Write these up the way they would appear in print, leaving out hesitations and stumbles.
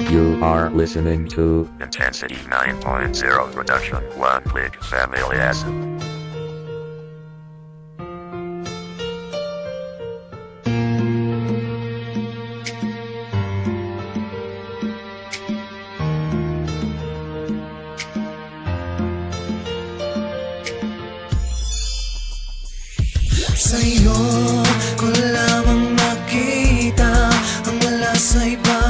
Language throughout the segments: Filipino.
You are listening to Intensity 9.0 Production, One Click Familias. Sa'yo ko lamang nakita ang wala sa iba.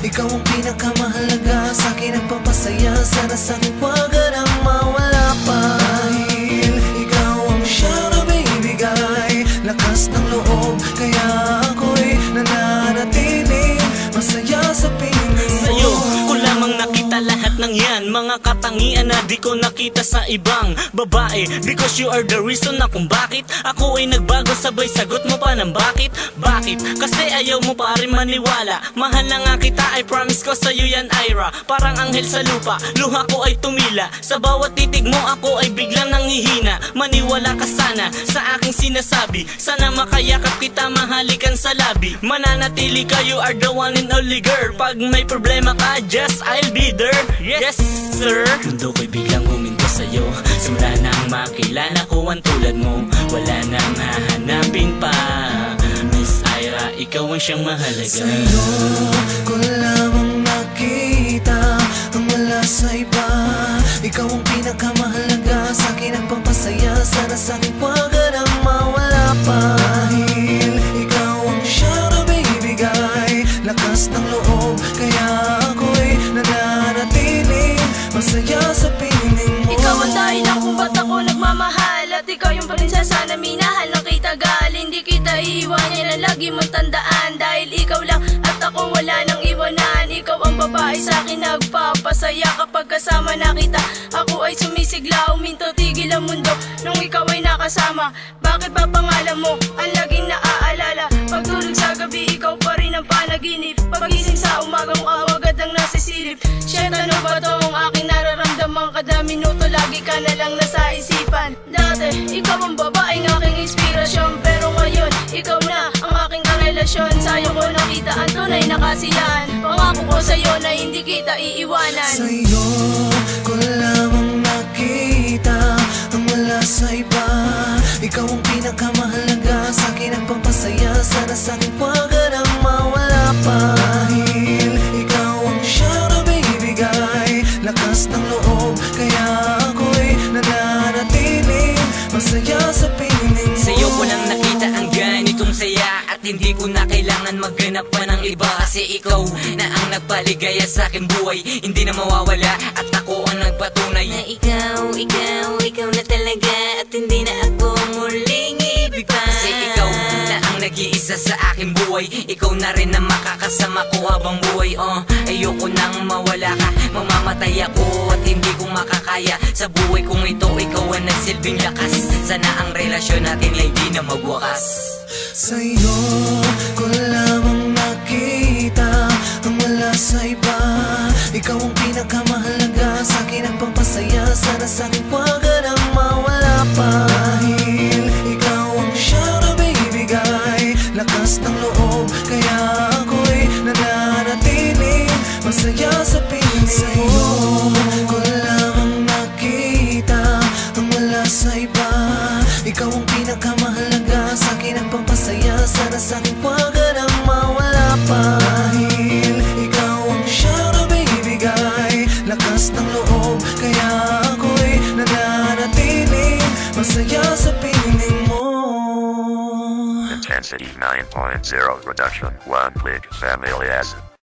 Ikaw ang pinakamahalaga, sa'kin ang papasaya. Sana sa'kin wag ka nang mawala pa. Dahil ikaw ang siyang nabibigay lakas ng loob, kaya ako'y nananatiling masaya sa piling mo. Sa'yo ko lamang nakita lahat ng yan, mga katangian na di ko nakita sa ibang babae. Because you are the reason na kung bakit ako ay nagbago, sabay sagot mo pa ng bakit. Bakit? Kasi ayaw mo pa rin maniwala. Mahal na nga kita, I promise ko sa'yo yan, Ira. Parang anghel sa lupa, luha ko ay tumila. Sa bawat titig mo ako ay biglang nanghihina. Maniwala ka sana sa aking sinasabi. Sana makayakap kita, mahalikan sa labi. Mananatili ka, you are the one and only girl. Pag may problema ka, just I'll be there. Yes, sir. Mundo ko'y biglang huminto sa'yo. Simula nang makilala ko ang tulad mo, wala nang hahanapin pa. Miss Ira, ikaw ang siyang mahalaga. Sa'yo ko lamang nakita ang wala sa iba. Ikaw ang pinakamahalaga, sa'kin ang pampasaya. Sana sa'kin wag ka nang mawala pa. Dahil ikaw ang siyang nabibigay lakas ng loob, kaya ako'y nananatiling masaya sa piling mo. Ikaw ang dahilan kung ba't ako nagmamahal, at ikaw yung prinsesa na minahal ng kitagal. Hindi kita iiwan, yan ang lagi mong tandaan. Dahil ikaw lang at ako wala nang iwanan. Ikaw ang babae sa'kin nagpapasaya. Kapag kasama na kita, ako ay sumisigla. Uminto, tigil ang mundo nung ikaw ay nakasama. Bakit ba pangalan mo ang laging naaalala? Pagtulog sa gabi, ikaw pa rin ang panaginip. Pagising sa umaga mo agad ang nasisilip. Shit, ano ba to ang aking nararamdaman? Kada minuto lagi ka na lang nasa isipan. Dati, ikaw ang babaeng aking inspirasyon, pero ngayon, ikaw na ang aking karelasyon. Sa'yo ko nakita ang tunay na kasiyahan. Pangako ko sa'yo na hindi kita iiwanan. Sa'yo ko lamang nakita ang wala sa iba. Ikaw ang pinakamahalaga, sa'kin ang pampasaya. Sana sa'kin wag ka nang mawala pa. Dahil ikaw ang siyang nabibigay lakas ng loob, kaya ako'y nananatiling masaya sa piling mo. Sa'yo ko lang nakita ang ganitong saya, at hindi ko na kailangan maghanap pa ng iba. Kasi ikaw na ang nagpaligaya sa aking buhay, hindi na mawawala, at ako ang nagpatunay na ikaw na talaga, at hindi na ako muling ibig pa. Kasi ikaw na ang nag-iisa sa aking buhay, ikaw na rin na makakasama ko habang buhay. Ayoko nang mawala ka, mamamatay ako at hindi ko makakaya. Sa buhay kong ito, ikaw ang nagsilbing lakas. Sana ang relasyon natin ay di na magwakas. Sa'yo ko lamang nakita ang wala sa iba. Ikaw ang pinakamahalaga, sa'kin ang pampasaya. Sana sa'kin wag ka nang mawala pa. Dahil ikaw ang siyang nabibigay lakas ng loob, kaya ako'y nananatiling masaya sa piling mo. Sa'yo ko lamang nakita ang wala sa iba. Ikaw ang pinakamahalaga, sa'kin ang pampasaya. Sana sa'kin wag ka nang mawala pa. Dahil ikaw ang siyang nabibigay lakas ng loob, kaya ako'y nananatiling masaya sa piling mo. Intensity 9.0 Production, One Click Familias.